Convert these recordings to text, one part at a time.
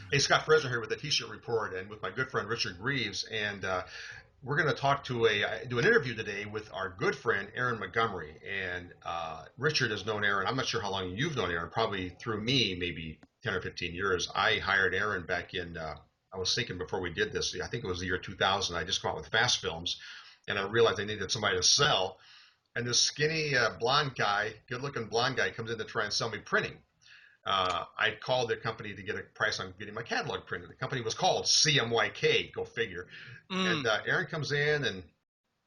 Hey, Scott Fresener here with the T-shirt report and with my good friend Richard Greaves, and we're going to talk to do an interview today with our good friend Aaron Montgomery. And Richard has known Aaron. I'm not sure how long you've known Aaron. Probably through me, maybe 10 or 15 years. I hired Aaron back in. I was thinking before we did this. I think it was the year 2000. I just came out with Fast Films, and I realized I needed somebody to sell. And this skinny blonde guy, good-looking blonde guy, comes in to try and sell me printing. I called the company to get a price on getting my catalog printed. The company was called CMYK, go figure. And Aaron comes in, and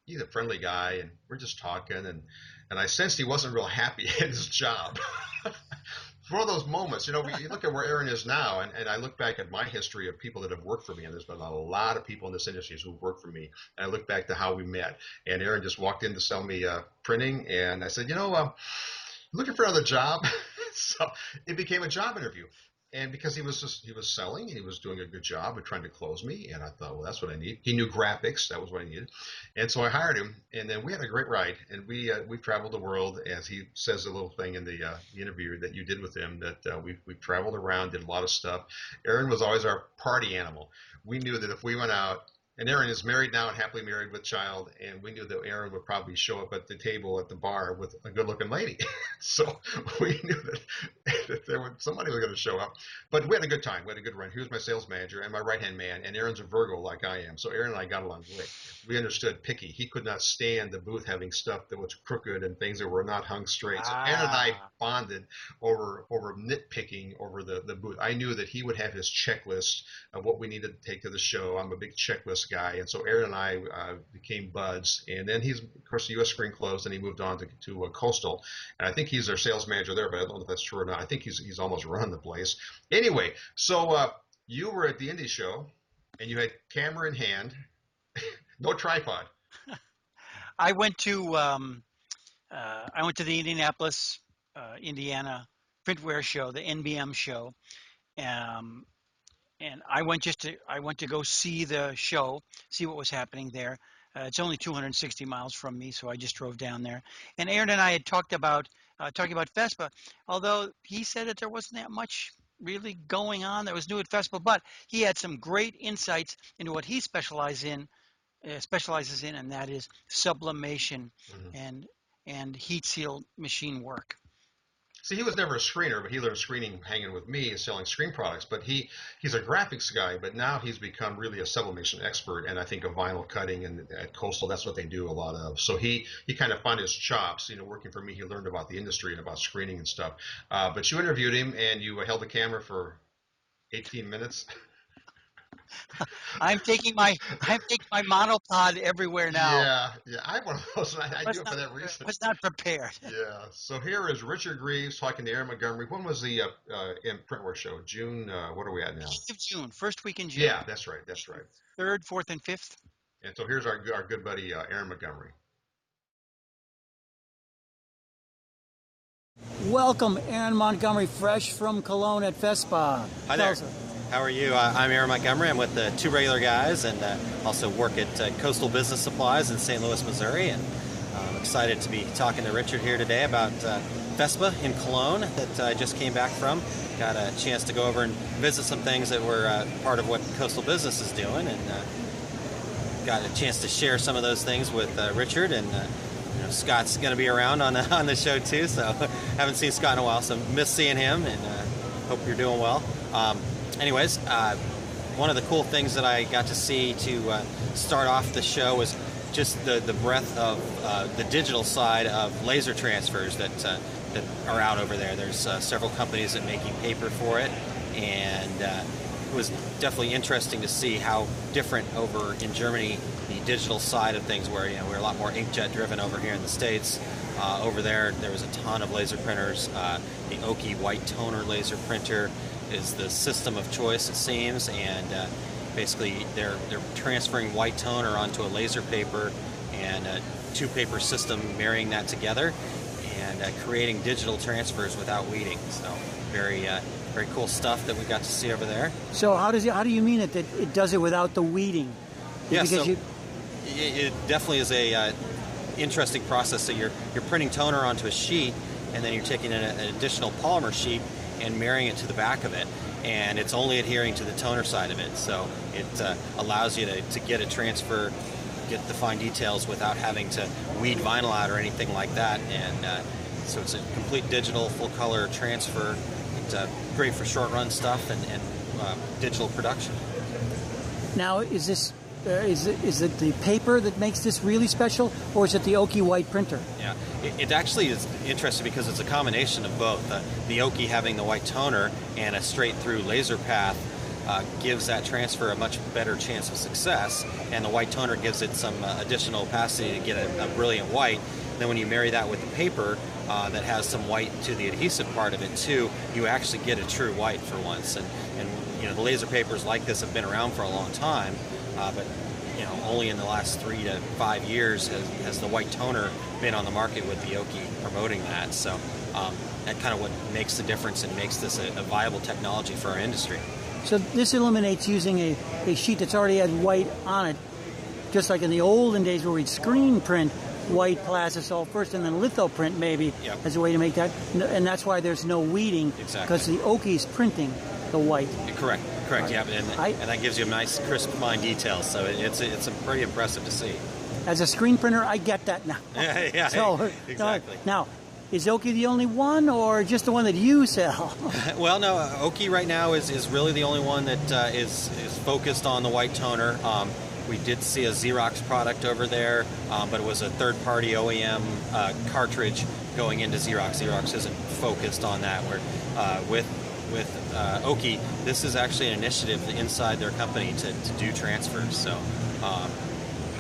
he's a friendly guy, and we're just talking, and I sensed he wasn't real happy at his job. It's one of those moments, you look at where Aaron is now, and I look back at my history of people that have worked for me, and there's been a lot of people in this industry who've worked for me, and I look back to how we met, and Aaron just walked in to sell me printing, and I said, looking for another job. So it became a job interview. And because he was selling, and he was doing a good job of trying to close me, and I thought, well, that's what I need. He knew graphics, that was what I needed, and so I hired him, and then we had a great ride, and we traveled the world, as he says a little thing in the interview that you did with him, that we traveled around, did a lot of stuff. Aaron was always our party animal. We knew that if we went out, and Aaron is married now and happily married with child, and we knew that Aaron would probably show up at the table at the bar with a good-looking lady. So we knew that somebody was going to show up. But we had a good time. We had a good run. He was my sales manager and my right-hand man, and Aaron's a Virgo like I am. So Aaron and I got along great. We understood picky. He could not stand the booth having stuff that was crooked and things that were not hung straight. So Aaron and I bonded over nitpicking over the booth. I knew that he would have his checklist of what we needed to take to the show. I'm a big checklist guy, and so Aaron and I became buds. And then of course, the U.S. screen closed, and he moved on to Coastal, and I think he's our sales manager there, but I don't know if that's true or not. I think he's almost run the place. Anyway, so you were at the indie show, and you had camera in hand, no tripod. I went to the Indianapolis, Indiana printwear show, the NBM show, and I went to go see the show, see what was happening there. It's only 260 miles from me, so I just drove down there. And Aaron and I had talking about FESPA, although he said that there wasn't that much really going on that was new at FESPA, but he had some great insights into what he specializes in, and that is sublimation and heat seal machine work. See, he was never a screener, but he learned screening hanging with me and selling screen products. But he's a graphics guy, but now he's become really a sublimation expert, and I think of vinyl cutting, and at Coastal, that's what they do a lot of. So he kind of found his chops, working for me. He learned about the industry and about screening and stuff. But you interviewed him, and you held the camera for 18 minutes. I'm taking my monopod everywhere now. Yeah, I have one of those, and I do it for that reason. I was not prepared. Yeah, so here is Richard Greaves talking to Aaron Montgomery. When was the Printwear show? June, what are we at now? 8th of June, first week in June. Yeah, that's right. 3rd, 4th, and 5th. And so here's our good buddy, Aaron Montgomery. Welcome, Aaron Montgomery, fresh from Cologne at FESPA. Hi there. How are you? I'm Aaron Montgomery. I'm with the Two Regular Guys, and also work at Coastal Business Supplies in St. Louis, Missouri. And I'm excited to be talking to Richard here today about FESPA in Cologne that I just came back from. Got a chance to go over and visit some things that were part of what Coastal Business is doing, and got a chance to share some of those things with Richard. And Scott's going to be around on the show too, so haven't seen Scott in a while, so miss seeing him, and hope you're doing well. Anyways, one of the cool things that I got to see to start off the show was just the breadth of the digital side of laser transfers that are out over there. There's several companies that are making paper for it, and it was definitely interesting to see how different over in Germany the digital side of things, where we're a lot more inkjet driven over here in the States. Over there was a ton of laser printers. The Oki white toner laser printer is the system of choice, it seems, and basically they're transferring white toner onto a laser paper and a two-paper system, marrying that together and creating digital transfers without weeding. So very cool stuff that we got to see over there. So how do you mean that it does it without the weeding? Yeah, it definitely is a interesting process. So you're printing toner onto a sheet, and then you're taking an additional polymer sheet and marrying it to the back of it, and it's only adhering to the toner side of it, so it allows you to get a transfer, get the fine details without having to weed vinyl out or anything like that. And so it's a complete digital full color transfer. It's great for short run stuff and digital production. Now, is this is it the paper that makes this really special, or is it the Oki white printer? Yeah, it actually is interesting because it's a combination of both. The Oki having the white toner and a straight through laser path gives that transfer a much better chance of success, and the white toner gives it some additional opacity to get a brilliant white. Then when you marry that with the paper that has some white to the adhesive part of it too, you actually get a true white for once. And you know, the laser papers like this have been around for a long time, but you know, only in the last 3 to 5 years has the white toner been on the market with the Oki promoting that. So that kind of what makes the difference and makes this a viable technology for our industry. So this eliminates using a sheet that's already had white on it, just like in the olden days where we'd screen print white plastisol first and then litho print maybe as a way to make that. And that's why there's no weeding, because the Oki's printing the white. Correct, yeah, and that gives you a nice crisp fine detail, so it's pretty impressive to see. As a screen printer, I get that now. Yeah, so, exactly. Now, is Oki the only one, or just the one that you sell? Well, no, Oki right now is really the only one that is focused on the white toner. We did see a Xerox product over there, but it was a third-party OEM cartridge going into Xerox. Xerox isn't focused on that. Where with Oki, this is actually an initiative inside their company to do transfers.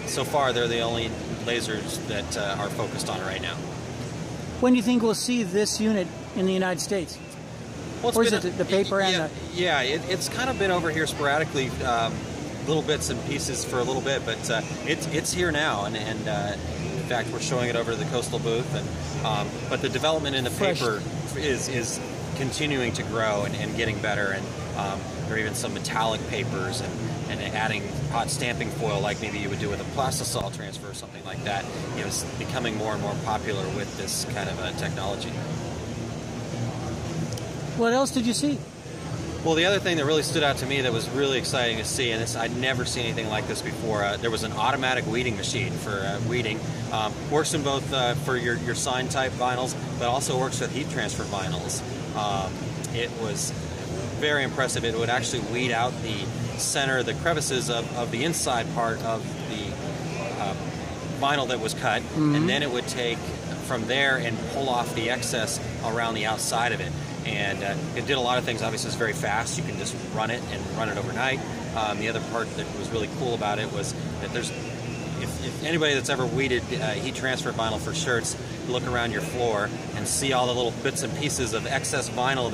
So far, they're the only lasers that are focused on it right now. When do you think we'll see this unit in the United States? Well, or is it the paper and the... Yeah, it's kind of been over here sporadically, little bits and pieces for a little bit, but it's here now, and in fact, we're showing it over to the Coastal booth. And but the development in the paper is continuing to grow and getting better, and there are even some metallic papers and adding hot stamping foil like maybe you would do with a plastisol transfer or something like that. You know, it's becoming more and more popular with this kind of technology. What else did you see? Well, the other thing that really stood out to me that was really exciting to see, and I'd never seen anything like this before, there was an automatic weeding machine for weeding. Works in both for your sign type vinyls, but also works with heat transfer vinyls. It was very impressive. It would actually weed out the center, the crevices of the inside part of the vinyl that was cut, and then it would take from there and pull off the excess around the outside of it. And it did a lot of things. Obviously, it's very fast. You can just run it and run it overnight. The other part that was really cool about it was that if anybody that's ever weeded heat transfer vinyl for shirts, look around your floor and see all the little bits and pieces of excess vinyl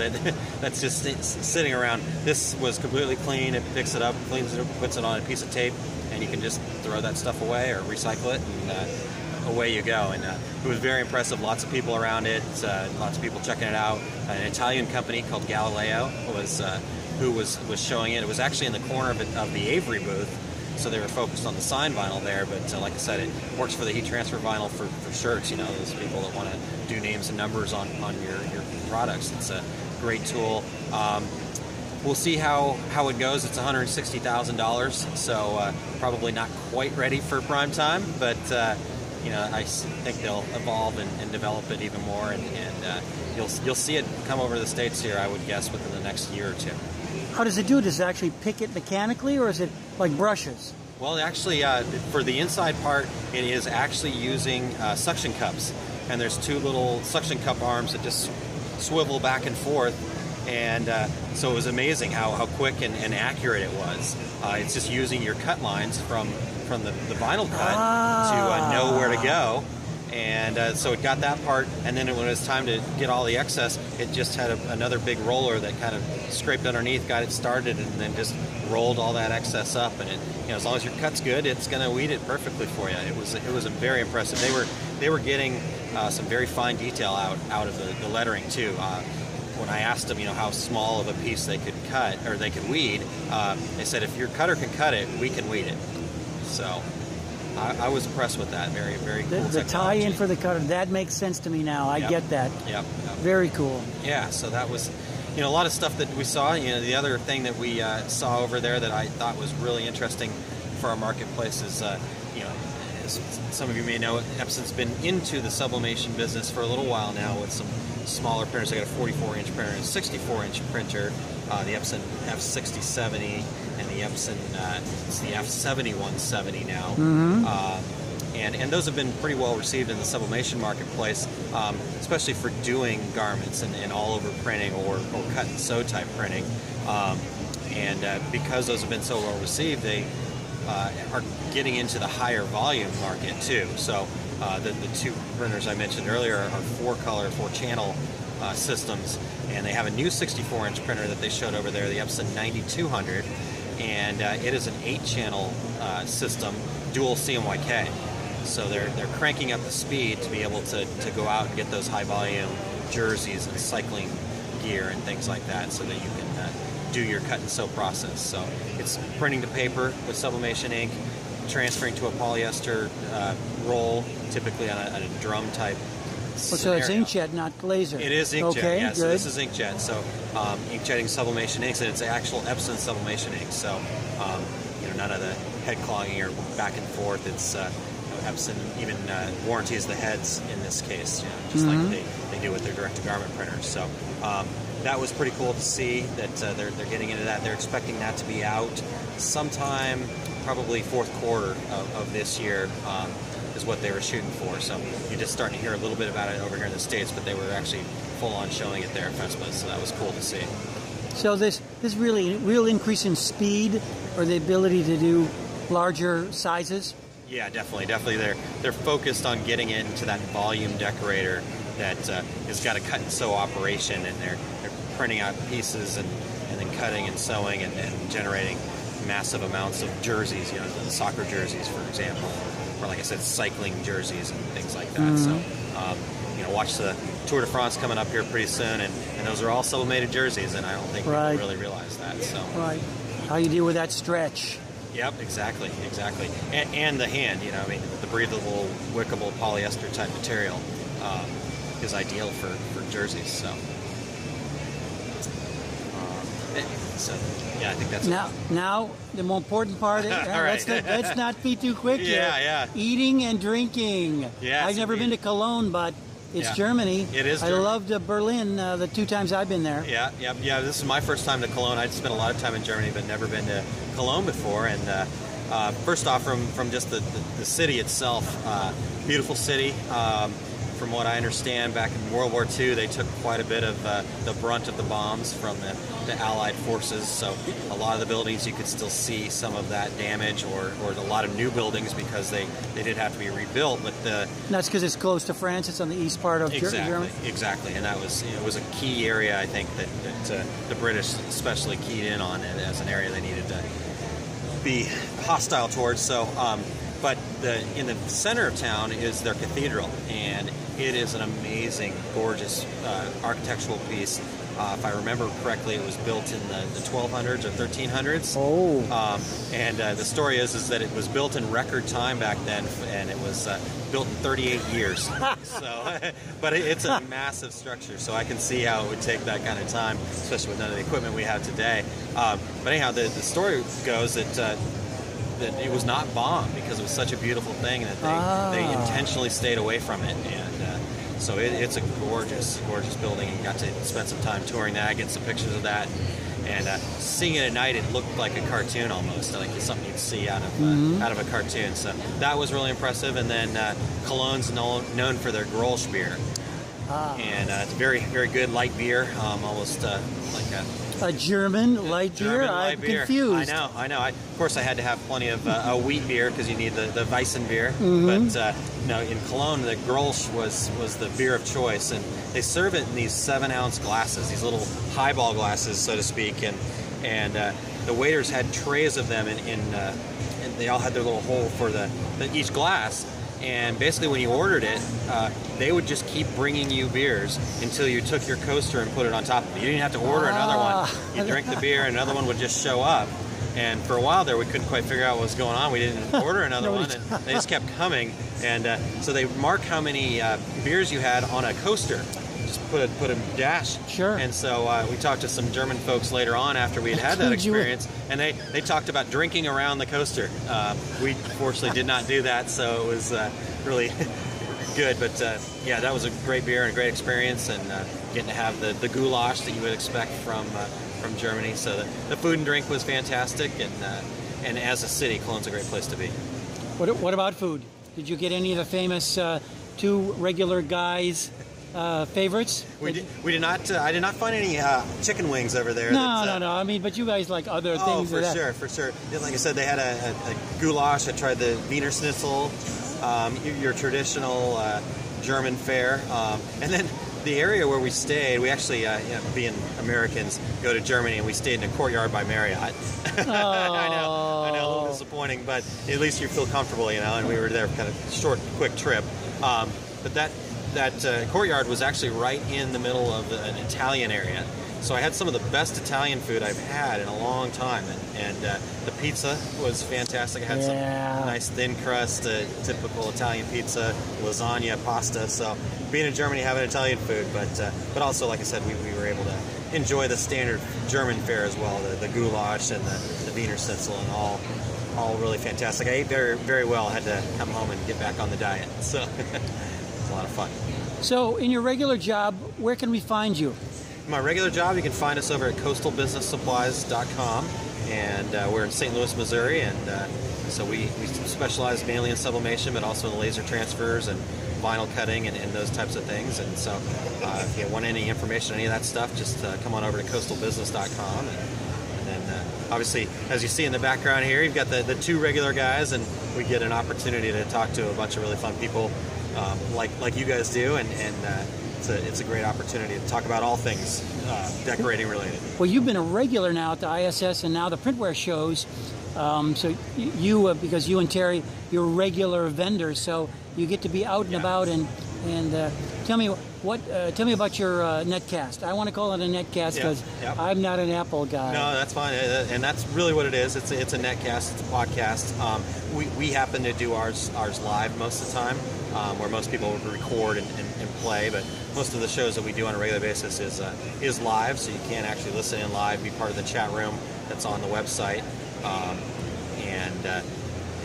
that's just sitting around. This was completely clean. It picks it up, cleans it, puts it on a piece of tape, and you can just throw that stuff away or recycle it, and away you go. And it was very impressive. Lots of people around it. Lots of people checking it out. An Italian company called Galileo was showing it. It was actually in the corner of the Avery booth. So they were focused on the sign vinyl there, but like I said, it works for the heat transfer vinyl for shirts. You know, those people that want to do names and numbers on your products. It's a great tool. We'll see how it goes. It's $160,000, so probably not quite ready for prime time, but you know, I think they'll evolve and develop it even more, and you'll see it come over to the States here, I would guess, within the next year or two. How does it do it? Does it actually pick it mechanically, or is it like brushes? Well, actually, for the inside part, it is actually using suction cups. And there's two little suction cup arms that just swivel back and forth. And so it was amazing how quick and accurate it was. It's just using your cut lines from the vinyl cut to know where to go. And so it got that part, and then when it was time to get all the excess, it just had another big roller that kind of scraped underneath, got it started, and then just rolled all that excess up. And it, you know, as long as your cut's good, it's going to weed it perfectly for you. It was very impressive. They were getting some very fine detail out of the lettering too. When I asked them, you know, how small of a piece they could cut or they could weed, they said if your cutter can cut it, we can weed it. So I was impressed with that. Very, very cool. The tie-in for the cutter, that makes sense to me now. I get that. Yep. Very cool. Yeah, so that was, a lot of stuff that we saw. The other thing that we saw over there that I thought was really interesting for our marketplace is, as some of you may know, Epson's been into the sublimation business for a little while now with some smaller printers. They got a 44-inch printer and a 64-inch printer, the Epson F6070 and the Epson it's the F7170 now. And those have been pretty well received in the sublimation marketplace, especially for doing garments and all over printing or cut and sew type printing. Because those have been so well received, they are getting into the higher volume market too. So the two printers I mentioned earlier are 4-color, 4-channel systems, and they have a new 64-inch printer that they showed over there, the Epson 9200, and it is an 8-channel system, dual CMYK. So they're cranking up the speed to be able to go out and get those high volume jerseys and cycling gear and things like that, so that you can do your cut and sew process. So it's printing to paper with sublimation ink, transferring to a polyester roll, typically on a drum type. So it's inkjet, not laser. It is inkjet. Okay, yeah. good. So this is inkjet. So inkjetting sublimation inks, and it's actual Epson sublimation ink. So none of the head clogging or back and forth. It's Epson even warranties the heads in this case, just like they do with their direct-to-garment printers. So that was pretty cool to see that they're getting into that. They're expecting that to be out sometime, probably fourth quarter of this year, is what they were shooting for. So you're just starting to hear a little bit about it over here in the States, but they were actually full-on showing it there at FESPA, so that was cool to see. So this really real increase in speed or the ability to do larger sizes? Yeah, definitely. They're focused on getting into that volume decorator that has got a cut and sew operation, and they're printing out pieces and then cutting and sewing and generating massive amounts of jerseys, the soccer jerseys, for example, or like I said, cycling jerseys and things like that. So, watch the Tour de France coming up here pretty soon, and those are all sublimated jerseys, and I don't think people really realize that. So, how you deal with that stretch? Yep, exactly. And the hand, the breathable, wickable polyester type material is ideal for jerseys. So yeah, I think that's now the more important part. Let's not be too quick here. Yeah. Eating and drinking. Yes, I've never been to Cologne, but it's Germany. It is. I loved Berlin the 2 times I've been there. Yeah. This is my first time to Cologne. I'd spent a lot of time in Germany, but never been to Cologne before. And first off, from just the city itself, beautiful city. From what I understand, back in World War II, they took quite a bit of the brunt of the bombs from the Allied forces. So a lot of the buildings, you could still see some of that damage, or a lot of new buildings, because they did have to be rebuilt. But that's because it's close to France. It's on the east part of Germany. Exactly, and that was it was a key area, I think, that the British especially keyed in on it as an area they needed to be hostile towards. So. But in the center of town is their cathedral, and it is an amazing, gorgeous architectural piece. If I remember correctly, it was built in the 1200s or 1300s. Oh. And the story is that it was built in record time back then, and it was built in 38 years. So, but it's a massive structure, so I can see how it would take that kind of time, especially with none of the equipment we have today. But anyhow, the story goes that it was not bombed because it was such a beautiful thing, and that they intentionally stayed away from it. And so it's a gorgeous, gorgeous building, and got to spend some time touring that, get some pictures of that. And seeing it at night, it looked like a cartoon almost, like something you'd see out of a cartoon. So that was really impressive. And then Cologne's known for their Grolsch beer. And it's very, very good light beer, almost like a German light beer. I'm confused. I know. Of course, I had to have plenty of a wheat beer because you need the Weissen beer. But no, in Cologne, the Grolsch was the beer of choice, and they serve it in these 7-ounce glasses, these little highball glasses, so to speak. And the waiters had trays of them, and they all had their little hole for each glass. And basically, when you ordered it, they would just keep bringing you beers until you took your coaster and put it on top of it. You didn't have to order another one. You drink the beer, and another one would just show up. And for a while there, we couldn't quite figure out what was going on. We didn't order another one, and they just kept coming. And so they mark how many beers you had on a coaster, just put a dash. Sure. And so we talked to some German folks later on after we had that experience, and they talked about drinking around the coaster. We fortunately did not do that, so it was really good. But yeah, that was a great beer and a great experience, and getting to have the goulash that you would expect from Germany. So the food and drink was fantastic, and as a city, Cologne's a great place to be. What about food? Did you get any of the famous two regular guys favorites? We did not. I did not find any chicken wings over there. No. I mean, but you guys like other things. Oh, for sure. Yeah, like I said, they had a goulash. I tried the Wiener Schnitzel, your traditional German fare, and then the area where we stayed. We actually, being Americans, go to Germany, and we stayed in a Courtyard by Marriott. Oh. I know, a little disappointing, but at least you feel comfortable, and we were there kind of short, quick trip. But that Courtyard was actually right in the middle of an Italian area. So I had some of the best Italian food I've had in a long time, and the pizza was fantastic. I had some nice thin crust, typical Italian pizza, lasagna, pasta. So being in Germany, having Italian food, but also, like I said, we were able to enjoy the standard German fare as well, the goulash and the Wiener Schnitzel, and all really fantastic. I ate very, very well. I had to come home and get back on the diet, so it's a lot of fun. So in your regular job, where can we find you? My regular job, you can find us over at coastalbusinesssupplies.com, and we're in St. Louis, Missouri, and so we specialize mainly in sublimation, but also in laser transfers and vinyl cutting and those types of things. And so if you want any information on any of that stuff, just come on over to coastalbusiness.com. And then obviously, as you see in the background here, you've got the two regular guys, and we get an opportunity to talk to a bunch of really fun people like you guys do, and it's a great opportunity to talk about all things decorating related. Well, you've been a regular now at the ISS and now the printwear shows. So you, because you and Terry, you're regular vendors, so you get to be out and about. And tell me about your netcast. I want to call it a netcast because I'm not an Apple guy. No, that's fine, and that's really what it is. It's a netcast. It's a podcast. We happen to do ours live most of the time, where most people would record and play, but most of the shows that we do on a regular basis is live, so you can actually listen in live, be part of the chat room that's on the website, and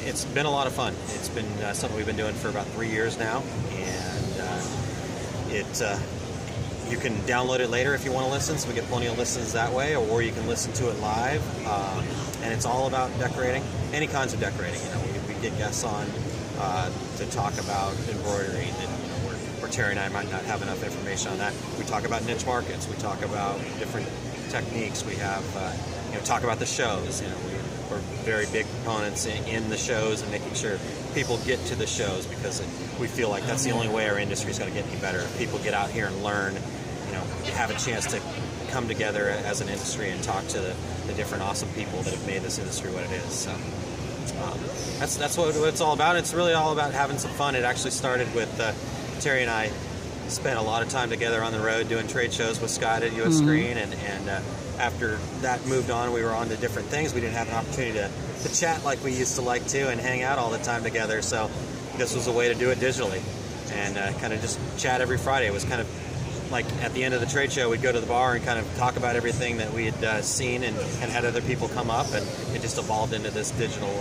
it's been a lot of fun. It's been something we've been doing for about 3 years now, and you can download it later if you want to listen, so we get plenty of listens that way, or you can listen to it live, and it's all about decorating, any kinds of decorating. We get guests on to talk about embroidery, where Terry and I might not have enough information on that. We talk about niche markets. We talk about different techniques. We have, talk about the shows. We're very big proponents in the shows and making sure people get to the shows, because we feel like that's the only way our industry is going to get any better. If people get out here and learn, have a chance to come together as an industry and talk to the different awesome people that have made this industry what it is. So that's what it's all about. It's really all about having some fun. It actually started with Terry and I spent a lot of time together on the road doing trade shows with Scott at US Screen, and after that moved on, we were on to different things. We didn't have an opportunity to chat like we used to like to and hang out all the time together, so this was a way to do it digitally and kind of just chat every Friday. It was kind of like at the end of the trade show, we'd go to the bar and kind of talk about everything that we had seen and had other people come up, and it just evolved into this digital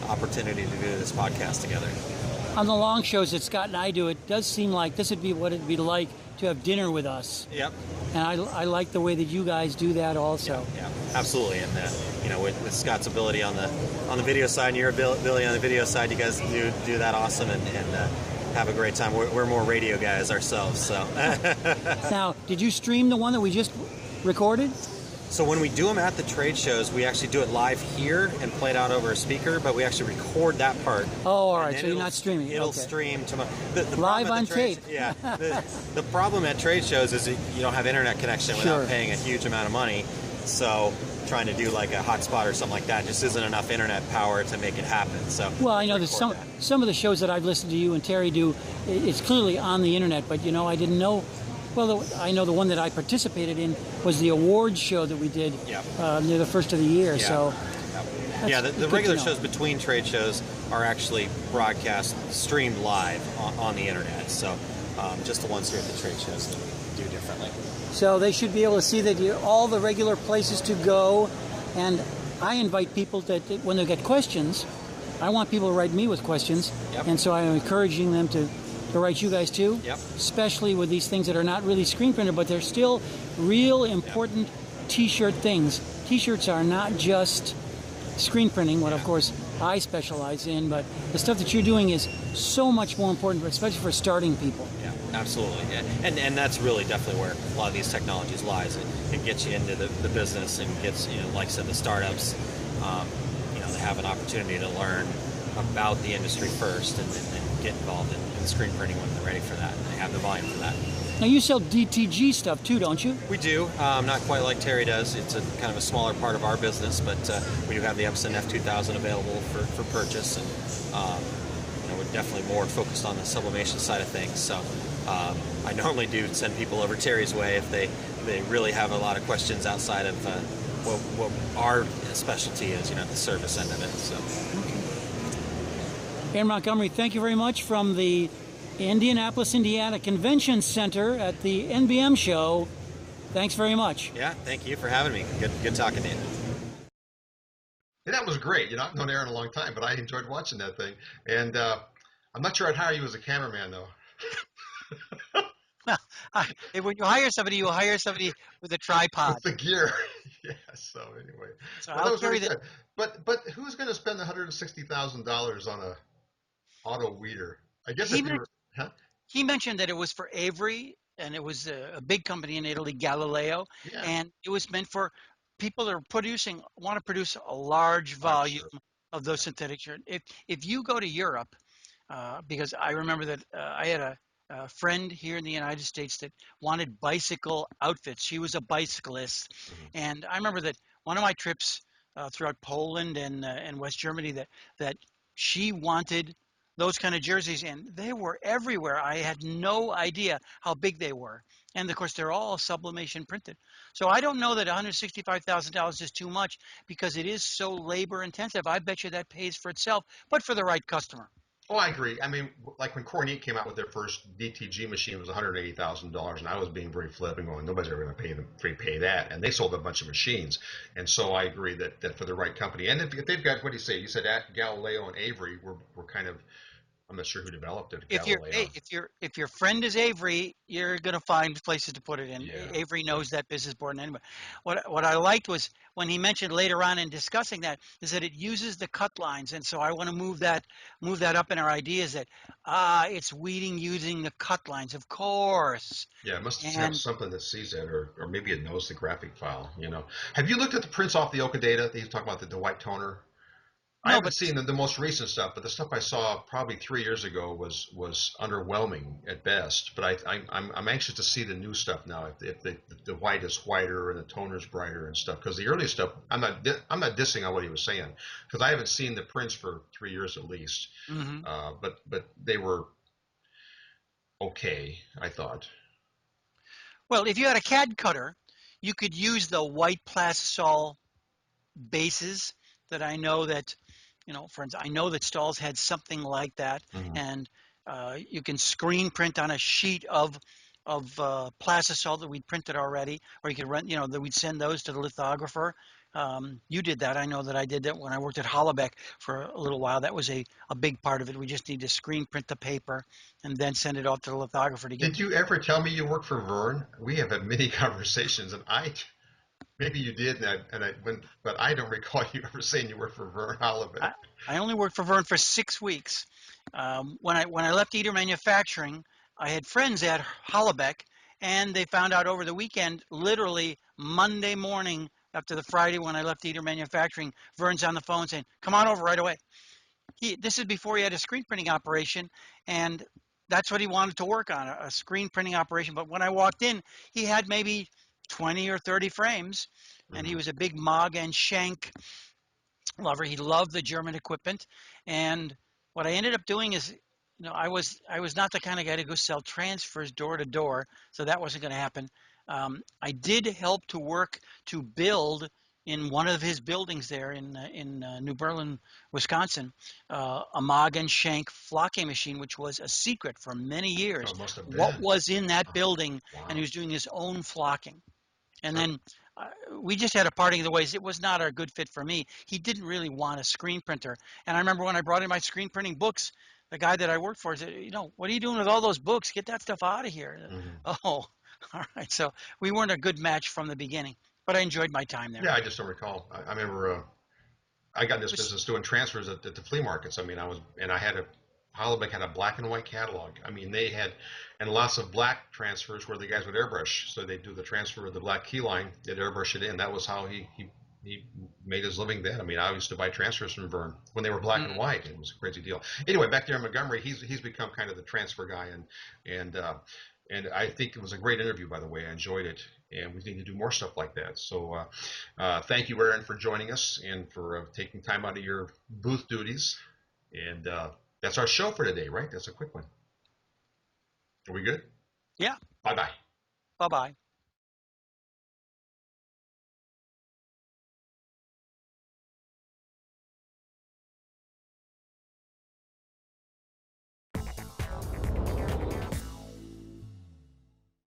opportunity to do this podcast together. On the long shows that Scott and I do, it does seem like this would be what it'd be like to have dinner with us. Yep. And I like the way that you guys do that also. Yeah, absolutely. And with Scott's ability on the video side and your ability on the video side, you guys do that awesome and have a great time. We're more radio guys ourselves, so. Now, did you stream the one that we just recorded? So when we do them at the trade shows, we actually do it live here and play it out over a speaker, but we actually record that part. Oh, all right. So you're not streaming. It'll stream to the live on tape. Yeah. The problem at trade shows is that you don't have internet connection without paying a huge amount of money. So trying to do like a hotspot or something like that just isn't enough internet power to make it happen. So well, I know that some of the shows that I've listened to you and Terry do, it's clearly on the internet, but I didn't know. Well, I know the one that I participated in was the awards show that we did near the first of the year. Yeah. So, the regular shows between trade shows are actually broadcast, streamed live on the internet. So, just the ones here at the trade shows do differently. So they should be able to see that all the regular places to go. And I invite people that when they get questions, I want people to write me with questions. Yep. And so I'm encouraging them to write you guys too. Yep. Especially with these things that are not really screen printed, but they're still real important t-shirt things. T-shirts are not just screen printing, what of course I specialize in, but the stuff that you're doing is so much more important, especially for starting people. Yeah, absolutely. Yeah. And that's really definitely where a lot of these technologies lies. It gets you into the business and gets, like I said, the startups, they have an opportunity to learn about the industry first and get involved in screen printing when they're ready for that and they have the volume for that. Now you sell DTG stuff too, don't you? We do, not quite like Terry does. It's a kind of a smaller part of our business, but we do have the Epson F2000 available for purchase, and we're definitely more focused on the sublimation side of things. So I normally do send people over Terry's way if they really have a lot of questions outside of what our specialty is, the service end of it. So. Aaron Montgomery, thank you very much from the Indianapolis, Indiana Convention Center at the NBM show. Thanks very much. Yeah, thank you for having me. Good talking to you. Yeah, that was great. I've known Aaron a long time, but I enjoyed watching that thing. And I'm not sure I'd hire you as a cameraman, though. Well, when you hire somebody with a tripod. With the gear. Yeah, so anyway. So Well, that I'll was really carry the. good. But who's going to spend $160,000 on a auto weeder? I guess He if you were, huh? he mentioned that it was for Avery, and it was a big company in Italy, Galileo, Yeah, and it was meant for people that want to produce a large I'm volume sure. of those synthetic shirts. If you go to Europe, because I remember that I had a friend here in the United States that wanted bicycle outfits. She was a bicyclist, Mhm. and I remember that one of my trips throughout Poland and West Germany that she wanted those kind of jerseys, and they were everywhere. I had no idea how big they were, and of course they're all sublimation printed. So I don't know that $165,000 is too much because it is so labor intensive. I bet you that pays for itself, but for the right customer. Oh, I agree. I mean, like when Cornette came out with their first DTG machine, it was $180,000, and I was being very flippant, going, "Nobody's ever going to pay that." And they sold a bunch of machines, and so I agree that for the right company, and if they've got, what do you say? You said at Galileo and Avery were kind of, I'm not sure who developed it. If you're Galileo. hey, if your friend is Avery, you're gonna find places to put it in. Yeah. Avery knows that business board. And anyway, what I liked was when he mentioned later on in discussing that is that it uses the cut lines, and so I want to move that up in our ideas that it's weeding using the cut lines, of course. Yeah, it must have And something that sees that, or maybe it knows the graphic file. Have you looked at the prints off the Oka data? They talk about the white toner. I no, haven't but seen the most recent stuff, but the stuff I saw probably 3 years ago was underwhelming at best. But I'm anxious to see the new stuff now. If the white is whiter and the toner's brighter and stuff, because the early stuff I'm not dissing on what he was saying, because I haven't seen the prints for 3 years at least. mhm. But they were okay, I thought. Well, if you had a CAD cutter, you could use the white plastisol bases that I know that, friends, I know that Stahl's had something like that, Hmm. and you can screen print on a sheet of plastisol that we'd printed already, or you could run, that we'd send those to the lithographer. You did that. I know that I did that when I worked at Hollebeck for a little while. That was a big part of it. We just need to screen print the paper and then send it off to the lithographer to get. Did you ever tell me you work for Vern? We have had many conversations, and maybe you did, but I don't recall you ever saying you work for Vern Holloway. I, I only worked for Vern for 6 weeks. When I left Eater Manufacturing, I had friends at Hollebeck, and they found out over the weekend, literally Monday morning after the Friday when I left Eater Manufacturing, Vern's on the phone saying, "Come on over right away." This is before he had a screen printing operation, and that's what he wanted to work on, a screen printing operation. But when I walked in, he had maybe 20 or 30 frames, and he Hmm. was a big Mog and Shank lover. He loved the German equipment, and what I ended up doing is, I was not the kind of guy to go sell transfers door to door, so that wasn't going to happen. I did help to work to build in one of his buildings there in New Berlin, Wisconsin, a Mog and Shank flocking machine, which was a secret for many Oh, years. it must have What been. was in that Oh, building? And he wow. was doing his own flocking. And So, then we just had a parting of the ways. It was not a good fit for me. He didn't really want a screen printer. And I remember when I brought in my screen printing books, the guy that I worked for said, what are you doing with all those books? Get that stuff out of here. mhm. Oh, all right. So we weren't a good match from the beginning, but I enjoyed my time there. Yeah, I just don't recall. I remember I got in It this was, business doing transfers at the flea markets. I mean, I had Hollenbeck had a black and white catalog. I mean, they had, and lots of black transfers where the guys would airbrush. So they'd do the transfer of the black key line, they'd airbrush it in. That was how he made his living then. I mean, I used to buy transfers from Vern when they were black and mm, white. It was a crazy deal. Anyway, back there in Montgomery, he's become kind of the transfer guy, and and I think it was a great interview, by the way. I enjoyed it, and we need to do more stuff like that. So thank you, Aaron, for joining us and for taking time out of your booth duties. And that's our show for today, right? That's a quick one. Are we good? yeah. Bye bye. Bye bye.